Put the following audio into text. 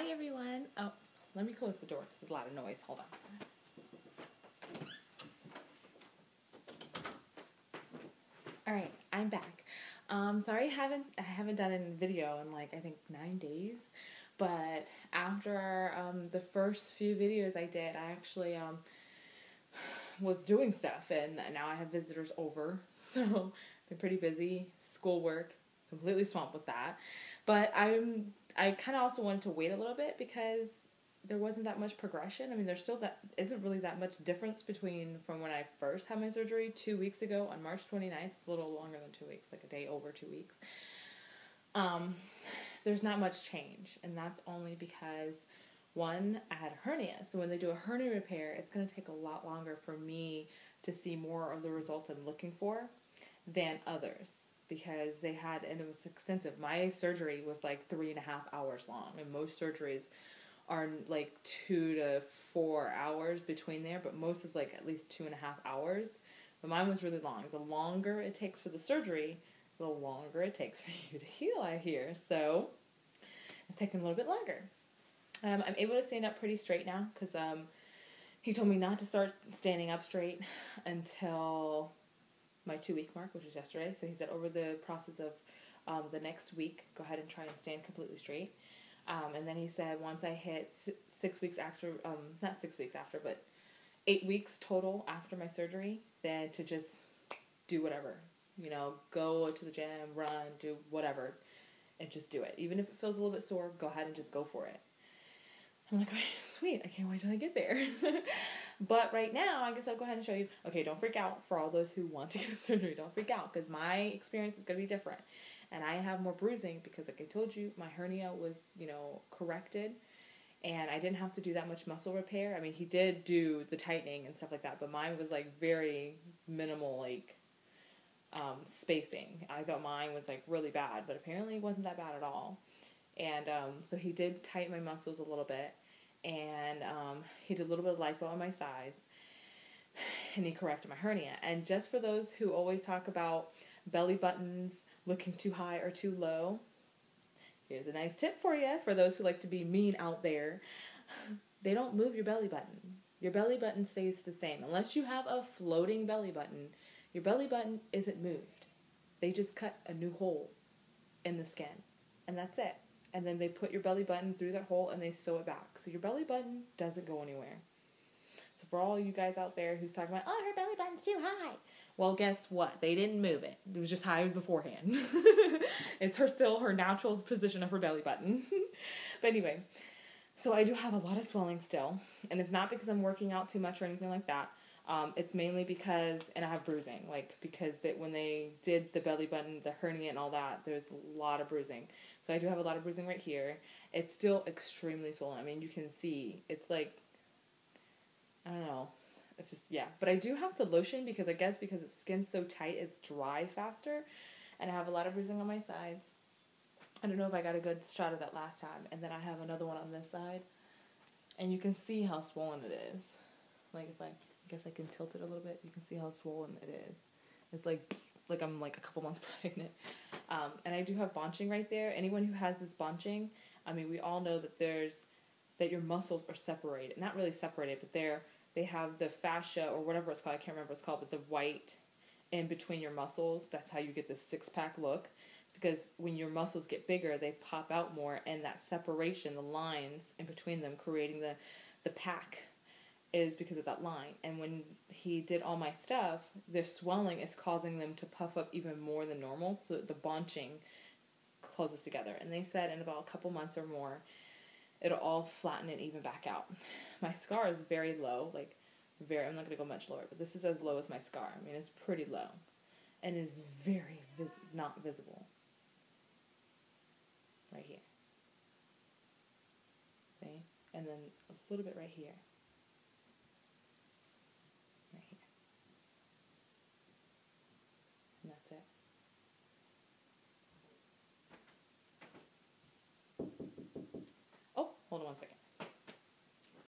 Hi everyone. Oh, let me close the door because there's a lot of noise. Hold on. All right, I'm back. Sorry I haven't done a video in like I think 9 days, but after the first few videos I did, I actually was doing stuff, and now I have visitors over, so I've been pretty busy. Schoolwork, completely swamped with that, but I kind of also wanted to wait a little bit because there wasn't that much progression. I mean, there still that isn't really that much difference between from when I first had my surgery 2 weeks ago on March 29th. It's a little longer than 2 weeks, like a day over 2 weeks. There's not much change, and that's only because one, I had a hernia. So when they do a hernia repair, it's going to take a lot longer for me to see more of the results I'm looking for than others, because they had, and it was extensive. My surgery was like 3.5 hours long, and most surgeries are like 2 to 4 hours between there, but most is like at least 2.5 hours. But mine was really long. The longer it takes for the surgery, the longer it takes for you to heal, I hear. So it's taking a little bit longer. I'm able to stand up pretty straight now because he told me not to start standing up straight until my 2-week mark, which was yesterday. So he said over the process of the next week, go ahead and try and stand completely straight. And then he said once I hit 6 weeks after, not 6 weeks after, but 8 weeks total after my surgery, then to just do whatever. You know, go to the gym, run, do whatever, and just do it. Even if it feels a little bit sore, go ahead and just go for it. I'm like, sweet, I can't wait till I get there. But right now, I guess I'll go ahead and show you. Okay, don't freak out for all those who want to get surgery. Don't freak out because my experience is going to be different. And I have more bruising because, like I told you, my hernia was, corrected. And I didn't have to do that much muscle repair. I mean, he did do the tightening and stuff like that, but mine was, like, very minimal, spacing. I thought mine was, like, really bad, but apparently it wasn't that bad at all. And so he did tighten my muscles a little bit. And he did a little bit of lipo on my sides, and he corrected my hernia. And just for those who always talk about belly buttons looking too high or too low, here's a nice tip for you, for those who like to be mean out there. They don't move your belly button. Your belly button stays the same. Unless you have a floating belly button, your belly button isn't moved. They just cut a new hole in the skin, and that's it. And then they put your belly button through that hole and they sew it back. So your belly button doesn't go anywhere. So for all you guys out there who's talking about, oh, her belly button's too high. Well, guess what? They didn't move it. It was just high beforehand. It's still her natural position of her belly button. But anyway, so I do have a lot of swelling still. And it's not because I'm working out too much or anything like that. It's mainly because, and I have bruising, because when they did the belly button, the hernia and all that, there's a lot of bruising. So I do have a lot of bruising right here. It's still extremely swollen. I mean, you can see, it's like, I don't know. It's just, yeah. But I do have to lotion because I guess because the skin's so tight, it's dry faster. And I have a lot of bruising on my sides. I don't know if I got a good shot of that last time. And then I have another one on this side. And you can see how swollen it is. Like if I guess I can tilt it a little bit, you can see how swollen it is. It's like I'm like a couple months pregnant. And I do have bunching right there. Anyone who has this bunching, I mean, we all know that your muscles are separated. Not really separated, but they have the fascia or whatever it's called. I can't remember what it's called, but the white in between your muscles. That's how you get this six-pack look. It's because when your muscles get bigger, they pop out more, and that separation, the lines in between them, creating the pack, is because of that line. And when he did all my stuff, the swelling is causing them to puff up even more than normal, so the bunching closes together. And they said in about a couple months or more, it'll all flatten and even back out. My scar is very low, I'm not going to go much lower, but this is as low as my scar. I mean, it's pretty low. And it is very not visible. Right here. See? And then a little bit right here. Right here. And that's it. Oh, hold on one second.